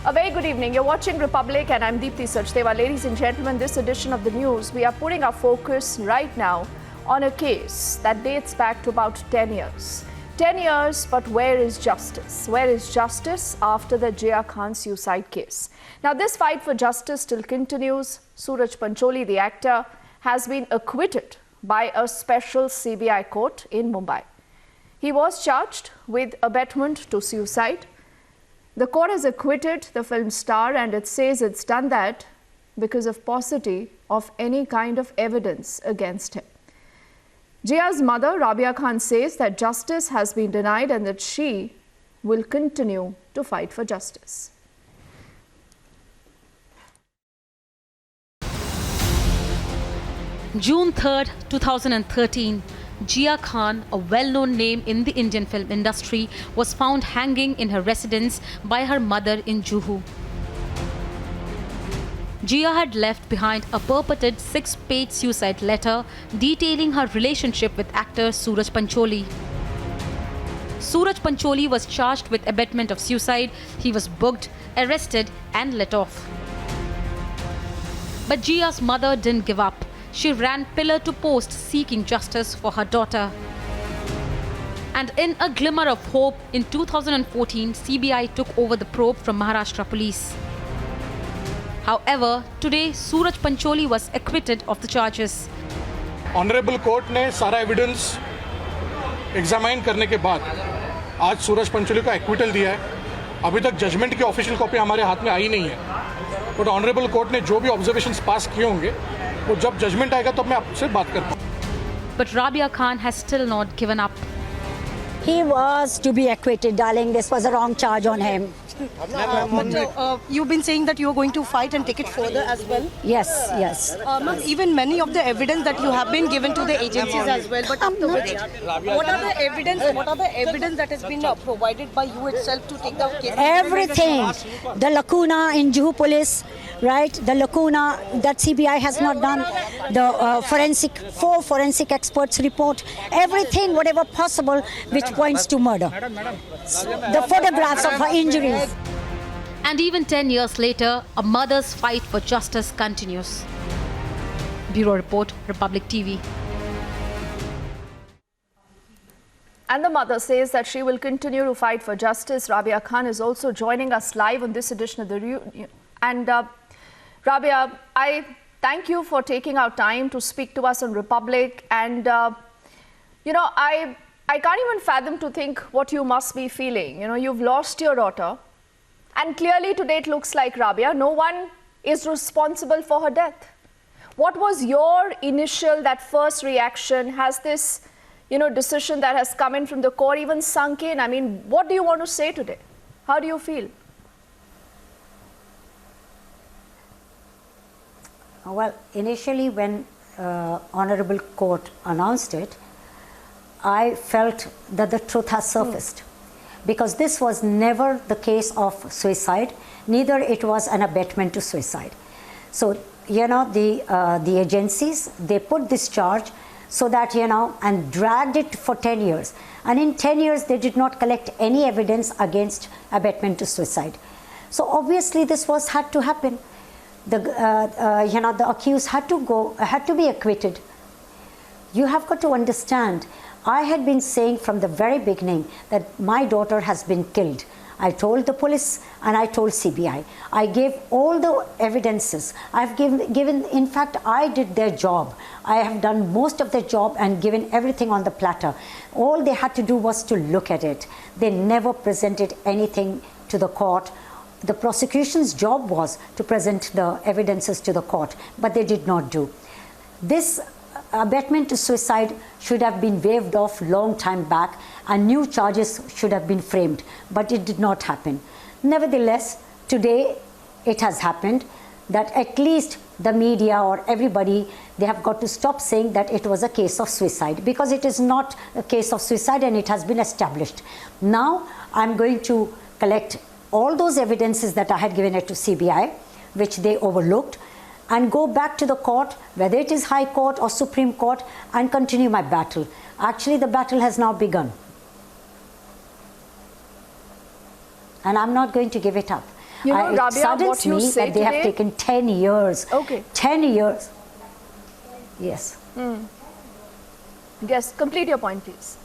A very good evening. You're watching Republic and I'm Deepthi Sachdeva. Ladies and gentlemen, this edition of the news, we are putting our focus right now on a case that dates back to about 10 years. 10 years, but where is justice? Where is justice after the Jiah Khan suicide case? Now, this fight for justice still continues. Sooraj Pancholi, the actor, has been acquitted by a special CBI court in Mumbai. He was charged with abetment to suicide. The court has acquitted the film star and it says it's done that because of paucity of any kind of evidence against him. Jiah's mother, Rabia Khan, says that justice has been denied and that she will continue to fight for justice. June 3rd, 2013, Jiah Khan, a well-known name in the Indian film industry, was found hanging in her residence by her mother in Juhu. Jiah had left behind a purported 6-page suicide letter detailing her relationship with actor Sooraj Pancholi. Sooraj Pancholi was charged with abetment of suicide. He was booked, arrested and let off. But Jiah's mother didn't give up. She ran pillar to post seeking justice for her daughter. And in a glimmer of hope, in 2014, CBI took over the probe from Maharashtra police. However, today, Sooraj Pancholi was acquitted of the charges. Honorable Court ने सारा evidence examine करने के बाद आज सूरज पंचोली को acquittal दिया है. अभी तक judgment की official copy हमारे हाथ में आई नहीं है. But Honorable Court ने जो भी observations pass किए होंगे, वो जब judgment आएगा तो मैं आपसे बात करता हूँ. But Rabia Khan has still not given up. He was to be acquitted, darling. This was a wrong charge on him. You've been saying that you're going to fight and take it further as well? Yes, yes. Even many of the evidence that you have been given to the agencies as well, but after which, what are the evidence that has been provided by you itself to take the case? Everything. The lacuna in Juhu police, right? The lacuna that CBI has not done. The four forensic experts report. Everything, whatever possible, which points to murder. The photographs of her injuries. And even 10 years later, a mother's fight for justice continues. Bureau Report, Republic TV. And the mother says that she will continue to fight for justice. Rabia Khan is also joining us live on this edition of the Review. And Rabia, I thank you for taking our time to speak to us on Republic. And, you know, I can't even fathom to think what you must be feeling. You know, you've lost your daughter. And clearly today it looks like, Rabia, no one is responsible for her death. What was your initial, that first reaction? Has this, you know, decision that has come in from the court even sunk in? I mean, what do you want to say today? How do you feel? Well, initially when Honorable Court announced it, I felt that the truth has surfaced. Because this was never the case of suicide, neither it was an abetment to suicide. So, you know, the agencies, they put this charge so that, you know, and dragged it for 10 years. And in 10 years, they did not collect any evidence against abetment to suicide. So obviously this had to happen. You know, the accused had to be acquitted. You have got to understand, I had been saying from the very beginning that my daughter has been killed. I told the police and I told CBI. I gave all the evidences. I've given, in fact, I did their job. I have done most of the job and given everything on the platter. All they had to do was to look at it. They never presented anything to the court. The prosecution's job was to present the evidences to the court, but they did not do. This abetment to suicide should have been waived off long time back and new charges should have been framed, but it did not happen. Nevertheless, today it has happened that at least the media or everybody, they have got to stop saying that it was a case of suicide, because it is not a case of suicide and it has been established. Now I'm going to collect all those evidences that I had given it to CBI, which they overlooked, and go back to the court, whether it is High Court or Supreme Court, and continue my battle. Actually, the battle has now begun. And I'm not going to give it up. You know, It Rabia, saddens what you me say that they have today- taken 10 years. Okay. 10 years. Yes. Yes, complete your point, please.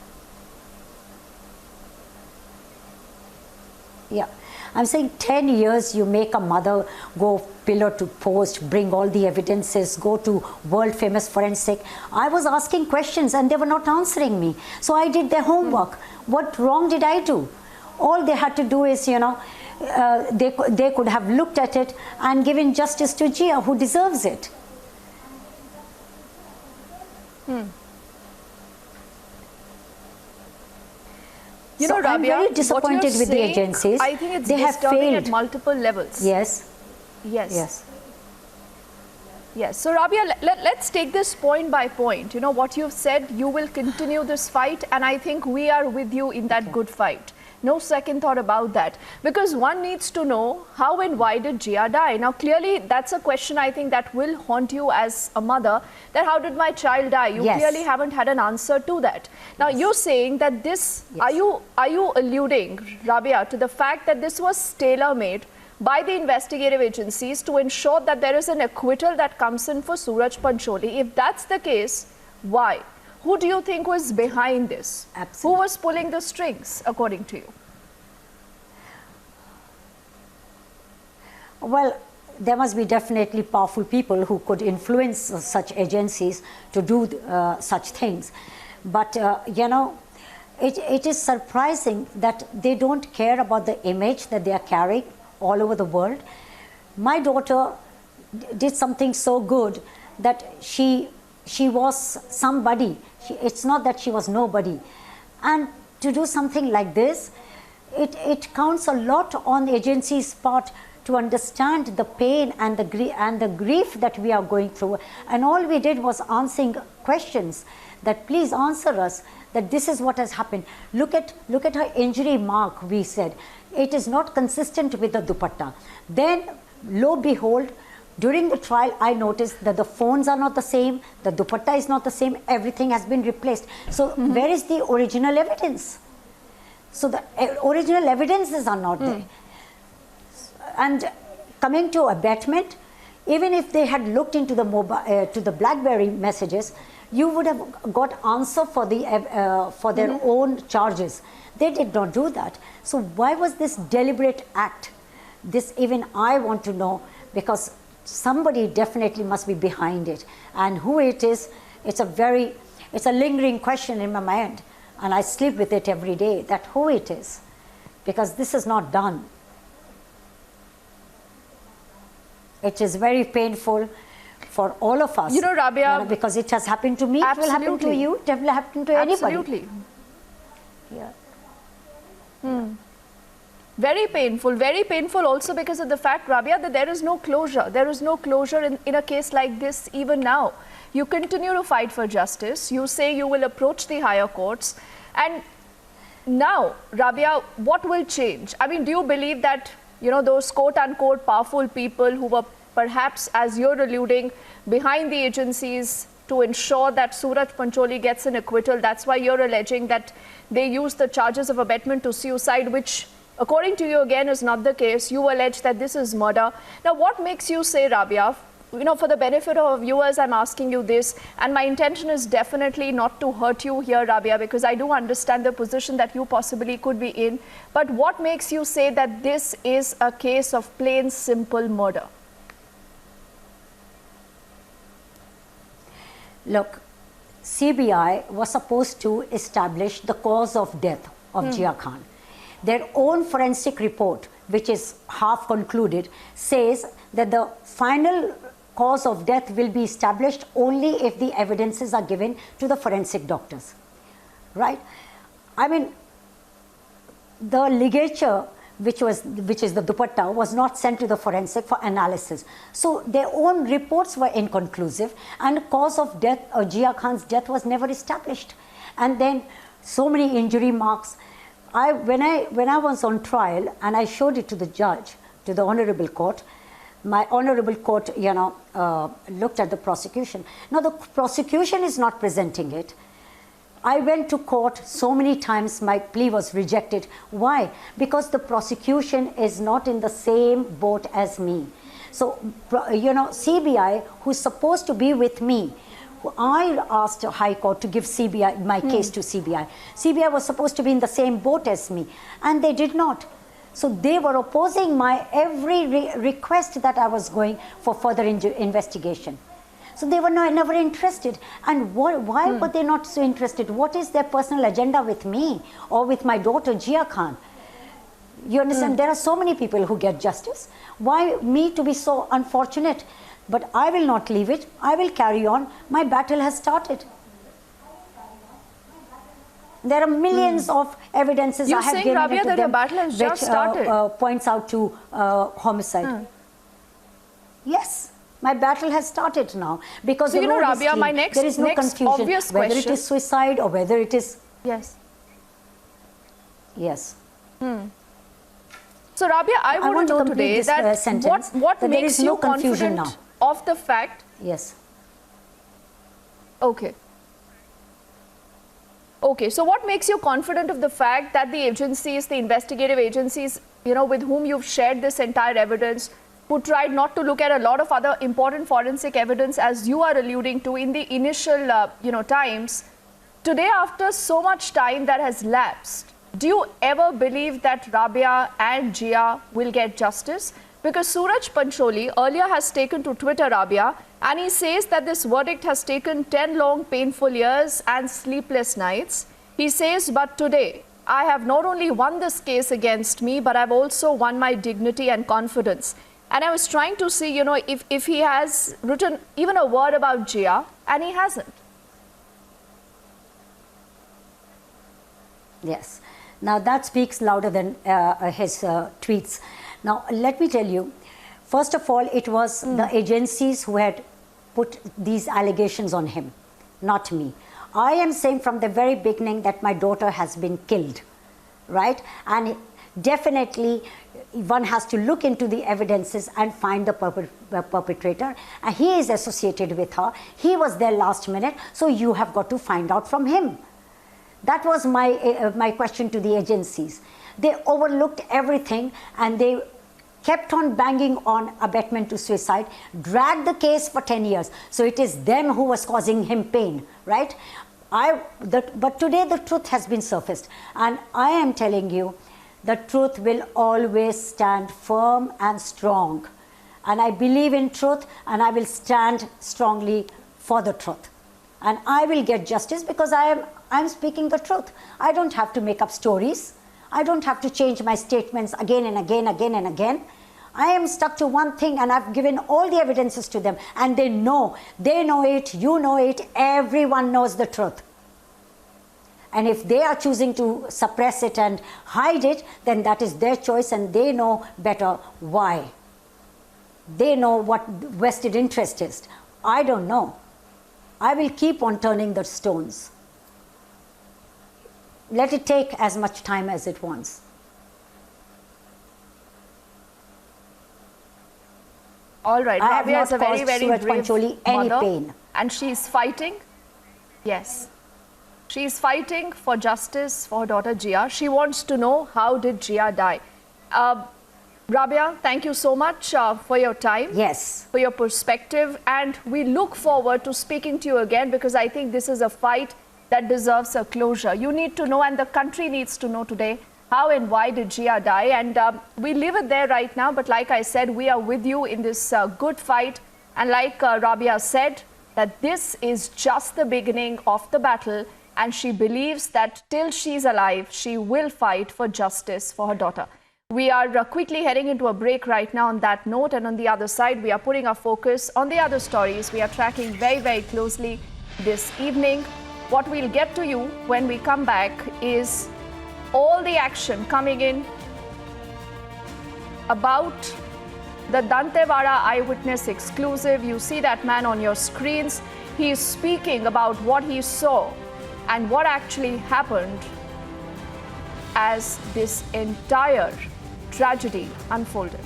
Yeah. I'm saying 10 years you make a mother go pillar to post, bring all the evidences, go to world famous forensic. I was asking questions and they were not answering me. So I did their homework. What wrong did I do? All they had to do is, you know, they could have looked at it and given justice to Jiah, who deserves it. You So know, I'm Rabia, very what disappointed you're with the saying, agencies. I think it's They have disturbing failed. at multiple levels. Yes. Yes. Yes. Yes. So, Rabia, let's take this point by point. You know, what you've said, you will continue this fight, and I think we are with you in that good fight. No second thought about that. Because one needs to know how and why did Jiah die? Now, clearly, that's a question I think that will haunt you as a mother, that how did my child die? You Yes. clearly haven't had an answer to that. Now, you're saying that this, Yes. are you alluding, Rabia, to the fact that this was tailor-made by the investigative agencies to ensure that there is an acquittal that comes in for Sooraj Pancholi? If that's the case, why? Who do you think was behind this? Absolutely. Who was pulling the strings, according to you? Well, there must be definitely powerful people who could influence such agencies to do such things. But, you know, it is surprising that they don't care about the image that they are carrying all over the world. My daughter did something so good that she was somebody. It's not that she was nobody. And to do something like this, it counts a lot on the agency's part to understand the pain and the grief that we are going through. And all we did was answering questions that please answer us, that this is what has happened. Look at her injury mark, we said. It is not consistent with the dupatta. Then, lo behold, during the trial, I noticed that the phones are not the same, the dupatta is not the same, everything has been replaced. So, where is the original evidence? So, the original evidences are not there. And coming to abetment, even if they had looked into the to the BlackBerry messages, you would have got answer for their own charges. They did not do that. So why was this deliberate act? This even I want to know, because somebody definitely must be behind it, and who it is, it's a lingering question in my mind, and I sleep with it every day, that who it is, because this is not done. It is very painful for all of us. You know, Rabia, because it has happened to me, it will happen to you, it will happen to anybody. Absolutely. Yeah. Very painful also because of the fact, Rabia, that there is no closure. There is no closure in a case like this even now. You continue to fight for justice. You say you will approach the higher courts. And now, Rabia, what will change? I mean, do you believe that, you know, those quote-unquote powerful people who were perhaps, as you're alluding, behind the agencies to ensure that Sooraj Pancholi gets an acquittal, that's why you're alleging that they used the charges of abetment to suicide, which, according to you again, is not the case. You allege that this is murder. Now, what makes you say, Rabia, you know, for the benefit of viewers, I'm asking you this, and my intention is definitely not to hurt you here, Rabia, because I do understand the position that you possibly could be in. But what makes you say that this is a case of plain, simple murder? Look, CBI was supposed to establish the cause of death of Jiah Khan. Their own forensic report, which is half concluded, says that the final cause of death will be established only if the evidences are given to the forensic doctors, right? I mean, the ligature, which is the dupatta, was not sent to the forensic for analysis. So their own reports were inconclusive, and the cause of death, Jiah Khan's death, was never established. And then so many injury marks. When I was on trial and I showed it to the judge, to the honorable court, my honorable court, you know, looked at the prosecution. Now the prosecution is not presenting it. I went to court so many times, my plea was rejected. Why? Because the prosecution is not in the same boat as me. So, CBI, who's supposed to be with me, I asked High Court to give CBI, my case to CBI. CBI was supposed to be in the same boat as me, and they did not. So they were opposing my every request that I was going for further investigation. So they were never interested. And why were they not so interested? What is their personal agenda with me or with my daughter, Jiah Khan? You understand? There are so many people who get justice. Why me to be so unfortunate? But I will not leave it. I will carry on. My battle has started. There are millions of evidences You're I have saying, given Rabia, to that them your battle has just started. Points out to homicide. Yes, my battle has started now because So, the road is Rabia, clean. my next there is no confusion obvious whether question. it is suicide or whether it is Yes. yes. So, Rabia, I want to know complete today this, that sentence, what that there makes is no you confusion confident now. of the fact. Yes. Okay. Okay, so what makes you confident of the fact that the agencies, the investigative agencies, with whom you've shared this entire evidence, who tried not to look at a lot of other important forensic evidence, as you are alluding to in the initial, times, today, after so much time that has lapsed, do you ever believe that Rabia and Jiah will get justice? Because Sooraj Pancholi earlier has taken to Twitter, Rabia, and he says that this verdict has taken 10 long painful years and sleepless nights. He says, but today, I have not only won this case against me, but I've also won my dignity and confidence. And I was trying to see, if he has written even a word about Jiah, and he hasn't. Yes. Now that speaks louder than his tweets. Now let me tell you, first of all, it was the agencies who had put these allegations on him, not me. I am saying from the very beginning that my daughter has been killed, right? And definitely one has to look into the evidences and find the perpetrator. And he is associated with her. He was there last minute, so you have got to find out from him. That was my question to the agencies. They overlooked everything and they kept on banging on abetment to suicide, dragged the case for 10 years. So it is them who was causing him pain, right? But today the truth has been surfaced. And I am telling you, the truth will always stand firm and strong. And I believe in truth and I will stand strongly for the truth. And I will get justice because I'm speaking the truth. I don't have to make up stories. I don't have to change my statements again and again and again. I am stuck to one thing and I've given all the evidences to them and they know it, you know it, everyone knows the truth. And if they are choosing to suppress it and hide it, then that is their choice and they know better why. They know what vested interest is. I don't know. I will keep on turning the stones. Let it take as much time as it wants. All right, I have Rabia not is a very, caused very Sooraj brave Pancholi any mother, pain. and she's fighting. Yes, she's fighting for justice for her daughter Jiah. She wants to know, how did Jiah die? Rabia, thank you so much for your time. Yes. For your perspective, and we look forward to speaking to you again because I think this is a fight that deserves a closure. You need to know and the country needs to know today how and why did Jiah die, and we leave it there right now, but like I said, we are with you in this good fight, and like Rabia said, that this is just the beginning of the battle, and she believes that till she's alive, she will fight for justice for her daughter. We are quickly heading into a break right now on that note, and on the other side, we are putting our focus on the other stories we are tracking very, very closely this evening. What we'll get to you when we come back is all the action coming in about the Dantewada eyewitness exclusive. You see that man on your screens. He is speaking about what he saw and what actually happened as this entire tragedy unfolded.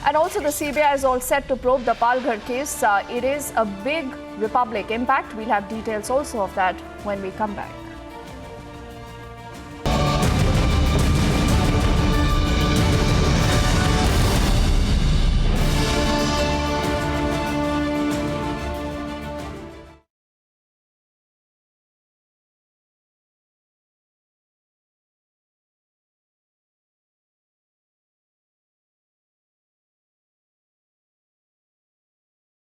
And also the CBI is all set to probe the Palghar case. It is a big Republic impact. We'll have details also of that when we come back.